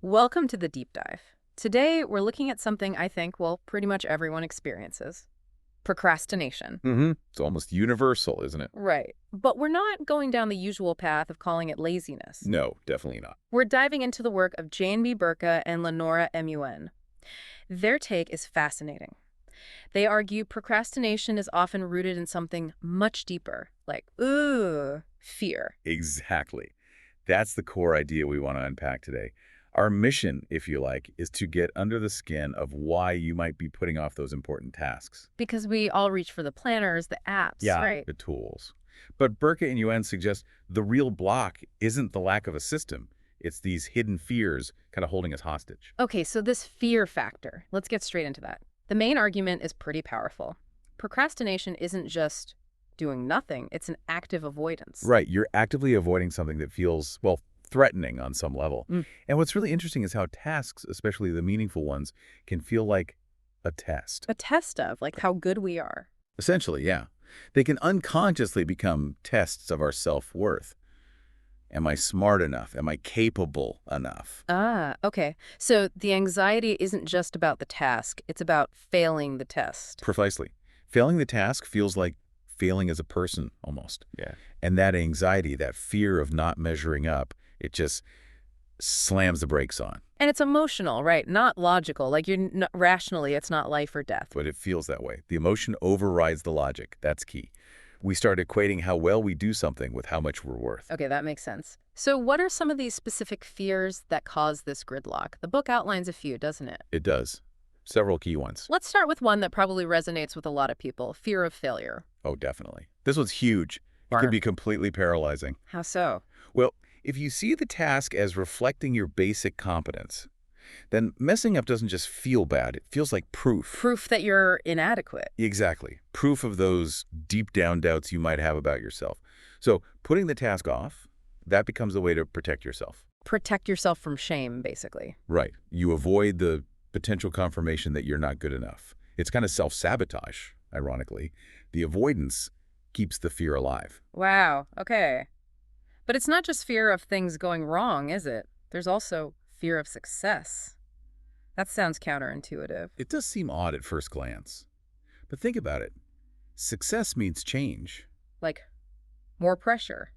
Welcome to the deep dive. Today, we're looking at something I think, well, pretty much everyone experiences. Procrastination. It's almost universal, isn't it? Right. But we're not going down the usual path of calling it laziness. No, definitely not. We're diving into the work of J&B Burka and Lenora Yuen. Their take is fascinating. They argue procrastination is often rooted in something much deeper, like, fear. Exactly. That's the core idea we want to unpack today. Our mission, if you like, is to get under the skin of why you might be putting off those important tasks. Because we all reach for the planners, the apps, Yeah, right? the tools. But Burka and Yuen suggest the real block isn't the lack of a system. It's these hidden fears kind of holding us hostage. Okay, so this fear factor, let's get straight into that. The main argument is pretty powerful. Procrastination isn't just doing nothing, it's an active avoidance. Right, you're actively avoiding something that feels, well, threatening on some level. Mm. And what's really interesting is how tasks, especially the meaningful ones, can feel like a test. A test of, like, how good we are. Essentially, yeah. They can unconsciously become tests of our self-worth. Am I smart enough? Am I capable enough? Ah, okay. So the anxiety isn't just about the task, it's about failing the test. Precisely. Failing the task feels like failing as a person, almost. Yeah. And that anxiety, that fear of not measuring up, it just slams the brakes on. And it's emotional, right? Not logical. Like, rationally, it's not life or death. But it feels that way. The emotion overrides the logic. That's key. We start equating how well we do something with how much we're worth. Okay, that makes sense. So what are some of these specific fears that cause this gridlock? The book outlines a few, doesn't it? It does. Several key ones. Let's start with one that probably resonates with a lot of people, fear of failure. Oh, definitely. This one's huge. It Sure. can be completely paralyzing. How so? Well, if you see the task as reflecting your basic competence, then messing up doesn't just feel bad. It feels like proof. Proof that you're inadequate. Exactly. Proof of those deep down doubts you might have about yourself. So putting the task off, that becomes a way to protect yourself. Protect yourself from shame, basically. Right. You avoid the potential confirmation that you're not good enough. It's kind of self-sabotage, ironically. The avoidance keeps the fear alive. Wow, okay. But it's not just fear of things going wrong, is it? There's also fear of success. That sounds counterintuitive. It does seem odd at first glance. But think about it. Success means change. Like, more pressure,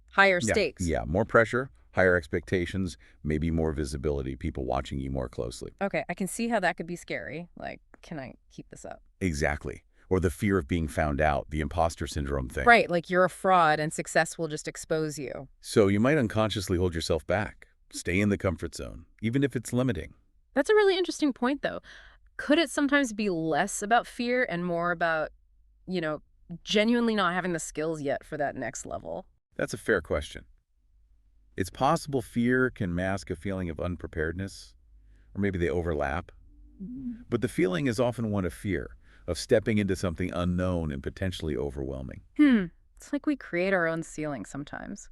higher stakes. Yeah, more pressure, higher expectations, maybe more visibility, people watching you more closely. Okay, I can see how that could be scary. Like, can I keep this up? Exactly. Or the fear of being found out, the imposter syndrome thing. Right, like you're a fraud and success will just expose you. So you might unconsciously hold yourself back. Stay in the comfort zone, even if it's limiting. That's a really interesting point, though. Could it sometimes be less about fear and more about, you know, genuinely not having the skills yet for that next level? That's a fair question. It's possible fear can mask a feeling of unpreparedness, or maybe they overlap. But the feeling is often one of fear, of stepping into something unknown and potentially overwhelming. It's like we create our own ceiling sometimes.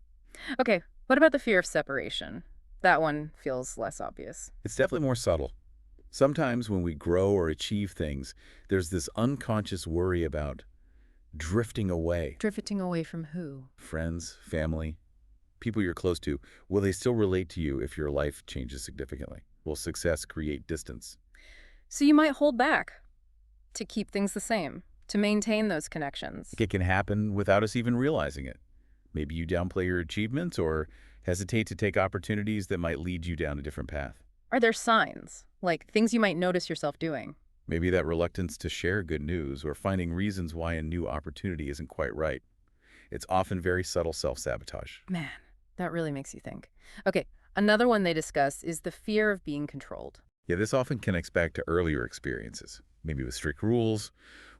Okay, what about the fear of separation? That one feels less obvious. It's definitely more subtle. Sometimes when we grow or achieve things, there's this unconscious worry about drifting away. Drifting away from who? Friends, family, people you're close to, will they still relate to you if your life changes significantly? Will success create distance? So you might hold back to keep things the same, to maintain those connections. It can happen without us even realizing it. Maybe you downplay your achievements or hesitate to take opportunities that might lead you down a different path. Are there signs, like things you might notice yourself doing? Maybe that reluctance to share good news or finding reasons why a new opportunity isn't quite right. It's often very subtle self-sabotage. Man, that really makes you think. Okay, another one they discuss is the fear of being controlled. Yeah, this often connects back to earlier experiences, maybe with strict rules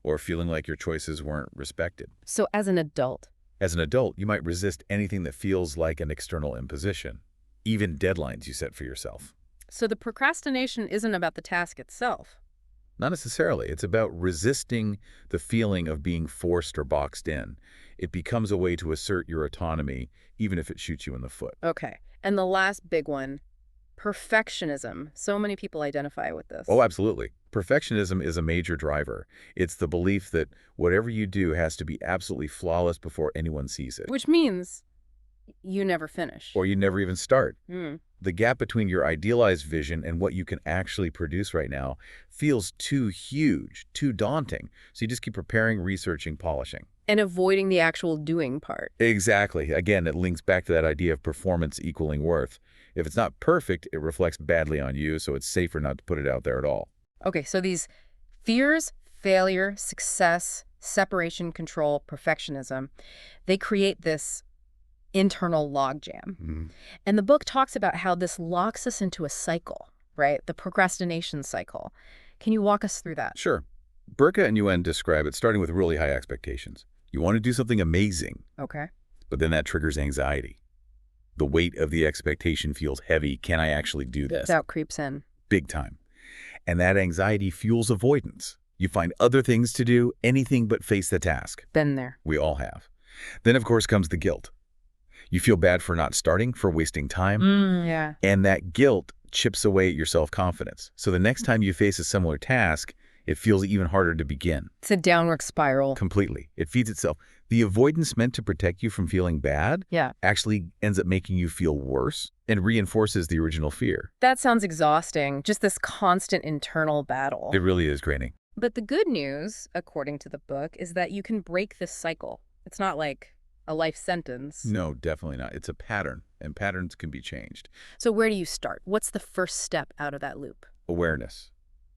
or feeling like your choices weren't respected. So as an adult, As an adult, you might resist anything that feels like an external imposition, even deadlines you set for yourself. so the procrastination isn't about the task itself. Not necessarily. It's about resisting the feeling of being forced or boxed in. It becomes a way to assert your autonomy, even if it shoots you in the foot. Okay, and the last big one, perfectionism. So many people identify with this. Oh, absolutely. Perfectionism is a major driver. It's the belief that whatever you do has to be absolutely flawless before anyone sees it. Which means You never finish. or you never even start. Hmm. The gap between your idealized vision and what you can actually produce right now feels too huge, too daunting. So you just keep preparing, researching, polishing. And avoiding the actual doing part. Exactly. Again, it links back to that idea of performance equaling worth. If it's not perfect, it reflects badly on you, so it's safer not to put it out there at all. Okay, so these fears, failure, success, separation, control, perfectionism, they create this internal logjam. Mhm. And the book talks about how this locks us into a cycle, right? The procrastination cycle. Can you walk us through that? Sure. Burka and Yuen describe it starting with really high expectations. You want to do something amazing, Okay. but then that triggers anxiety. The weight of the expectation feels heavy. Can I actually do this? Doubt creeps in. Big time. And that anxiety fuels avoidance. You find other things to do, anything but face the task. Been there. We all have. Then, of course, comes the guilt. You feel bad for not starting, for wasting time, Yeah. and that guilt chips away at your self-confidence. So the next time you face a similar task, it feels even harder to begin. It's a downward spiral. Completely. It feeds itself. The avoidance meant to protect you from feeling bad Yeah. actually ends up making you feel worse and reinforces the original fear. That sounds exhausting, just this constant internal battle. It really is draining. But the good news, according to the book, is that you can break this cycle. It's not like a life sentence. No, definitely not. It's a pattern, and patterns can be changed. So where do you start? What's the first step out of that loop? Awareness.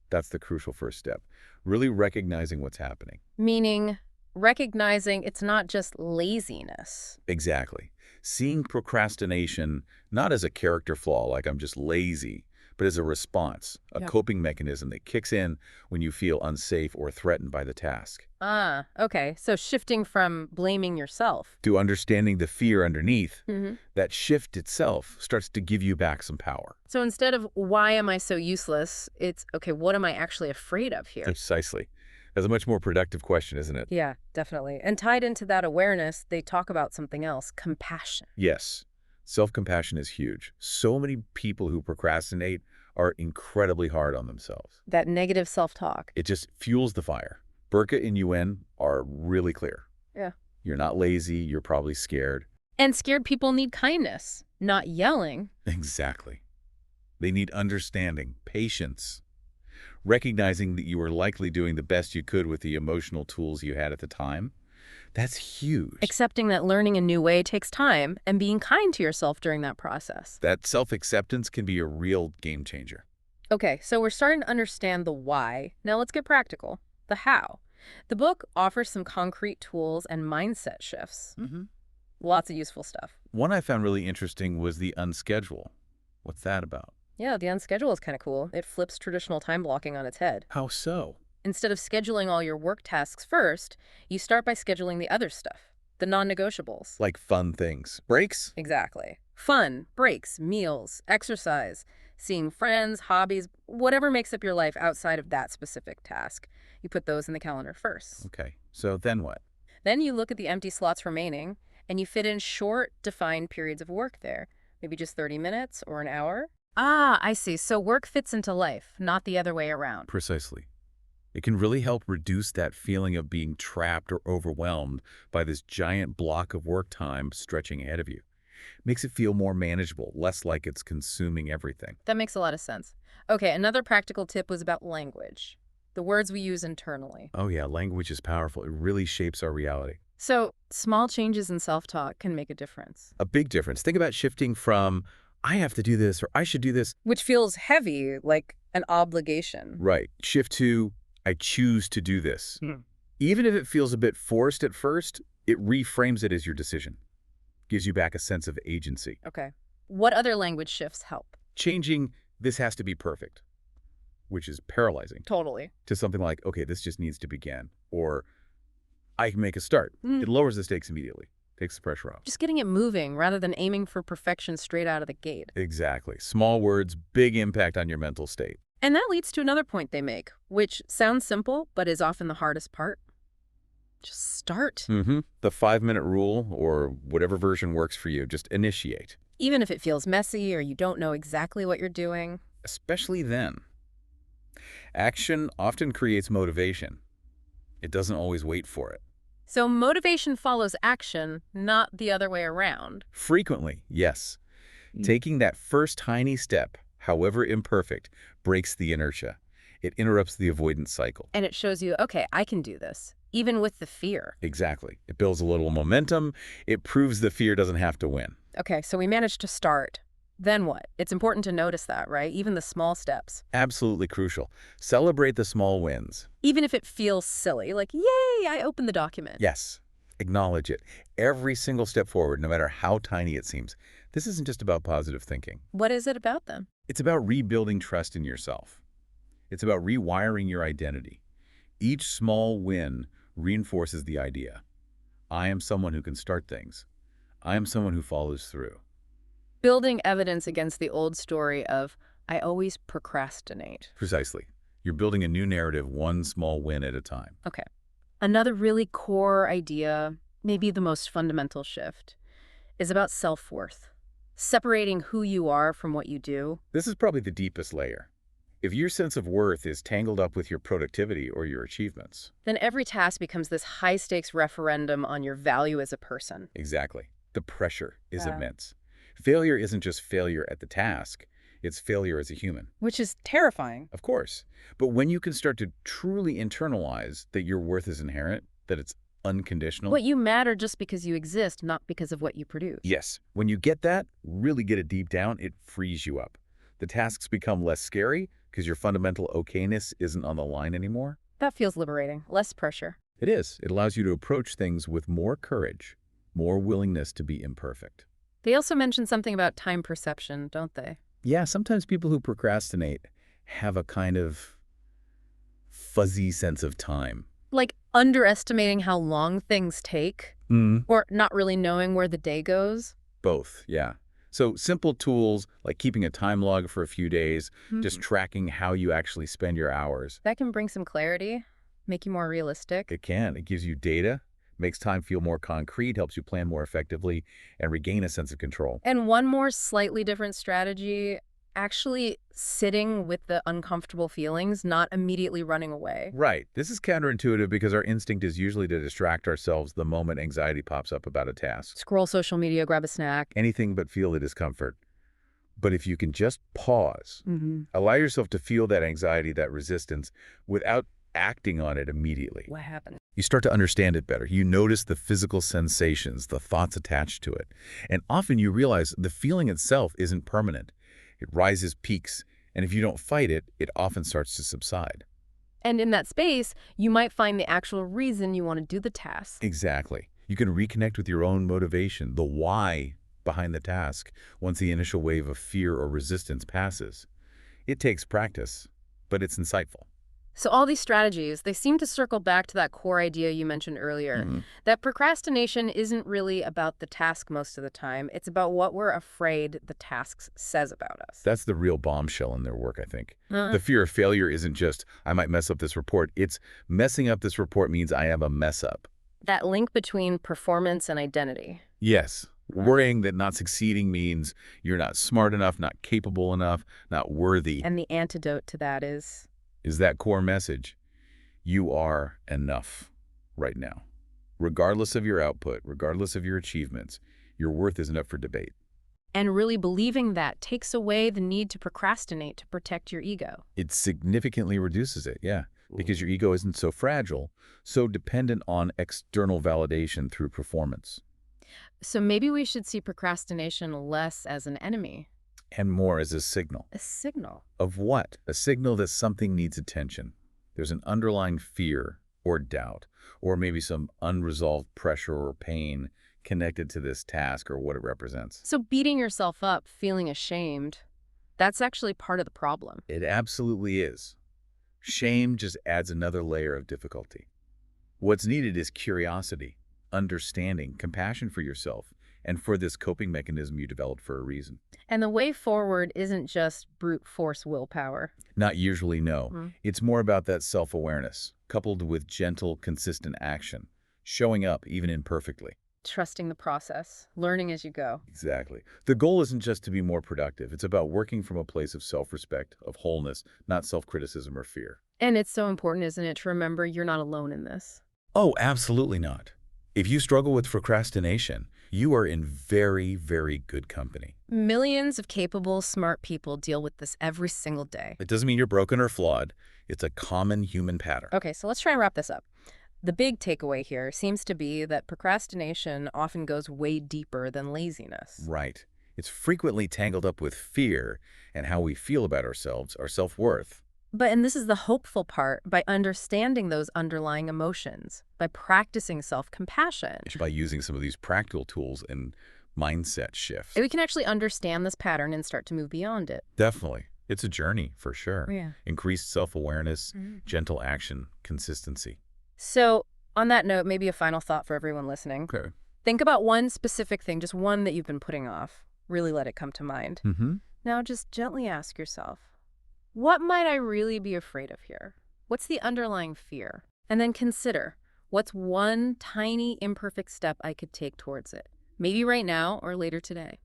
That's the crucial first step. Really recognizing what's happening. Meaning recognizing it's not just laziness. Exactly. Seeing procrastination not as a character flaw, like I'm just lazy, but as a response, a Yep. coping mechanism that kicks in when you feel unsafe or threatened by the task. Ah, okay. So shifting from blaming yourself. To understanding the fear underneath, Mm-hmm. that shift itself starts to give you back some power. So instead of why am I so useless, it's okay, what am I actually afraid of here? Precisely. That's a much more productive question, isn't it? Yeah, definitely. And tied into that awareness, they talk about something else, compassion. Yes. Self-compassion is huge. So many people who procrastinate are incredibly hard on themselves. That negative self-talk. It just fuels the fire. Burka and Yuen are really clear. Yeah. You're not lazy, you're probably scared. And scared people need kindness, not yelling. Exactly. They need understanding, patience, recognizing that you were likely doing the best you could with the emotional tools you had at the time. That's huge. Accepting that learning a new way takes time and being kind to yourself during that process. That self-acceptance can be a real game changer. Okay, so we're starting to understand the why. Now let's get practical. The how. The book offers some concrete tools and mindset shifts. Lots of useful stuff. One I found really interesting was the unschedule. What's that about? Yeah, the unschedule is kind of cool. It flips traditional time blocking on its head. How so? Instead of scheduling all your work tasks first, you start by scheduling the other stuff, the non-negotiables. Like fun things. Breaks? Exactly. Fun, breaks, meals, exercise, seeing friends, hobbies, whatever makes up your life outside of that specific task. You put those in the calendar first. Okay, so then what? Then you look at the empty slots remaining, and you fit in short, defined periods of work there. Maybe just 30 minutes or an hour. Ah, I see. So work fits into life, not the other way around. Precisely. It can really help reduce that feeling of being trapped or overwhelmed by this giant block of work time stretching ahead of you. Makes it feel more manageable, less like it's consuming everything. That makes a lot of sense. Okay, another practical tip was about language, the words we use internally. Oh yeah, language is powerful. It really shapes our reality. So small changes in self-talk can make a difference. A big difference. Think about shifting from, I have to do this or I should do this. Which feels heavy, like an obligation. Right. Shift to, I choose to do this. Hmm. Even if it feels a bit forced at first, it reframes it as your decision. Gives you back a sense of agency. Okay. What other language shifts help? Changing, this has to be perfect, which is paralyzing, Totally. to something like, okay, this just needs to begin. Or, I can make a start. Mm. It lowers the stakes immediately. Takes the pressure off. Just getting it moving rather than aiming for perfection straight out of the gate. Exactly. Small words, big impact on your mental state. And that leads to another point they make, which sounds simple, but is often the hardest part. Just start. The 5-minute rule, or whatever version works for you, just initiate. Even if it feels messy or you don't know exactly what you're doing. Especially then. Action often creates motivation. It doesn't always wait for it. So motivation follows action, not the other way around. Frequently, yes. Taking that first tiny step, however imperfect, breaks the inertia. It interrupts the avoidance cycle. And it shows you, okay, I can do this, even with the fear. Exactly. It builds a little momentum. It proves the fear doesn't have to win. Okay, so we managed to start. Then what? It's important to notice that, right? Even the small steps. Absolutely crucial. Celebrate the small wins. Even if it feels silly, like, yay, I opened the document. Yes, acknowledge it. Every single step forward, no matter how tiny it seems. This isn't just about positive thinking. What is it about then? It's about rebuilding trust in yourself. It's about rewiring your identity. Each small win reinforces the idea. I am someone who can start things. I am someone who follows through. Building evidence against the old story of, I always procrastinate. Precisely. You're building a new narrative one small win at a time. Okay. Another really core idea, maybe the most fundamental shift, is about self-worth. Separating who you are from what you do. This is probably the deepest layer. If your sense of worth is tangled up with your productivity or your achievements. Then every task becomes this high-stakes referendum on your value as a person. Exactly. The pressure is Yeah. immense. Failure isn't just failure at the task. It's failure as a human. Which is terrifying. Of course. But when you can start to truly internalize that your worth is inherent, that it's unconditional. What you matter just because you exist, not because of what you produce. Yes. When you get that, really get it deep down, it frees you up. The tasks become less scary because your fundamental okayness isn't on the line anymore. That feels liberating. Less pressure. It is. It allows you to approach things with more courage, more willingness to be imperfect. They also mention something about time perception, don't they? Yeah, sometimes people who procrastinate have a kind of fuzzy sense of time. Like underestimating how long things take, or not really knowing where the day goes. Both, yeah. So simple tools like keeping a time log for a few days, just tracking how you actually spend your hours. That can bring some clarity, make you more realistic. It can. It gives you data, makes time feel more concrete, helps you plan more effectively, and regain a sense of control. And one more slightly different strategy, actually sitting with the uncomfortable feelings, not immediately running away. Right. This is counterintuitive because our instinct is usually to distract ourselves the moment anxiety pops up about a task. Scroll social media, grab a snack. Anything but feel the discomfort. But if you can just pause, allow yourself to feel that anxiety, that resistance, without acting on it immediately. What happened? You start to understand it better. You notice the physical sensations, the thoughts attached to it. And often you realize the feeling itself isn't permanent. It rises, peaks, and if you don't fight it, it often starts to subside. And in that space, you might find the actual reason you want to do the task. Exactly. You can reconnect with your own motivation, the why behind the task, once the initial wave of fear or resistance passes. It takes practice, but it's insightful. So all these strategies, they seem to circle back to that core idea you mentioned earlier, that procrastination isn't really about the task most of the time. It's about what we're afraid the task says about us. That's the real bombshell in their work, I think. The fear of failure isn't just, I might mess up this report. It's messing up this report means I have a mess up. That link between performance and identity. Yes. Worrying that not succeeding means you're not smart enough, not capable enough, not worthy. And the antidote to that is that core message. You are enough right now. Regardless of your output, regardless of your achievements, your worth isn't up for debate. And really believing that takes away the need to procrastinate to protect your ego. It significantly reduces it, yeah, because your ego isn't so fragile, so dependent on external validation through performance. So maybe we should see procrastination less as an enemy. And more as a signal. A signal. Of what? A signal that something needs attention. There's an underlying fear or doubt, or maybe some unresolved pressure or pain connected to this task or what it represents. So beating yourself up, feeling ashamed, that's actually part of the problem. It absolutely is. Shame just adds another layer of difficulty. What's needed is curiosity, understanding, compassion for yourself, and for this coping mechanism you developed for a reason. And the way forward isn't just brute force willpower. Not usually, no. It's more about that self-awareness, coupled with gentle, consistent action, showing up even imperfectly. Trusting the process, learning as you go. Exactly. The goal isn't just to be more productive. It's about working from a place of self-respect, of wholeness, not self-criticism or fear. And it's so important, isn't it, to remember you're not alone in this. Oh, absolutely not. If you struggle with procrastination, you are in very, very good company. Millions of capable, smart people deal with this every single day. It doesn't mean you're broken or flawed. It's a common human pattern. Okay, so let's try and wrap this up. The big takeaway here seems to be that procrastination often goes way deeper than laziness. Right. It's frequently tangled up with fear and how we feel about ourselves, our self-worth. And this is the hopeful part, by understanding those underlying emotions, by practicing self-compassion, By using some of these practical tools and mindset shifts. we can actually understand this pattern and start to move beyond it. Definitely. It's a journey, for sure. Yeah. Increased self-awareness, Mhm. gentle action, consistency. So, on that note, maybe a final thought for everyone listening. Okay. Think about one specific thing, just one that you've been putting off. Really let it come to mind. Mm-hmm. Now just gently ask yourself, what might I really be afraid of here? What's the underlying fear? And then consider, what's one tiny imperfect step I could take towards it? Maybe right now or later today.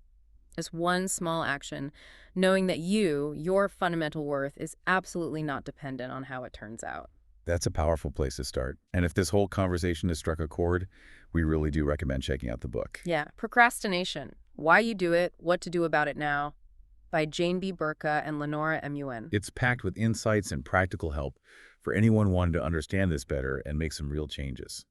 Just one small action, knowing that your fundamental worth, is absolutely not dependent on how it turns out. That's a powerful place to start. And if this whole conversation has struck a chord, we really do recommend checking out the book. Yeah, Procrastination, Why You Do It, What to Do About It Now, by Jane B. Burka and Lenora M. Yuen. It's packed with insights and practical help for anyone wanting to understand this better and make some real changes.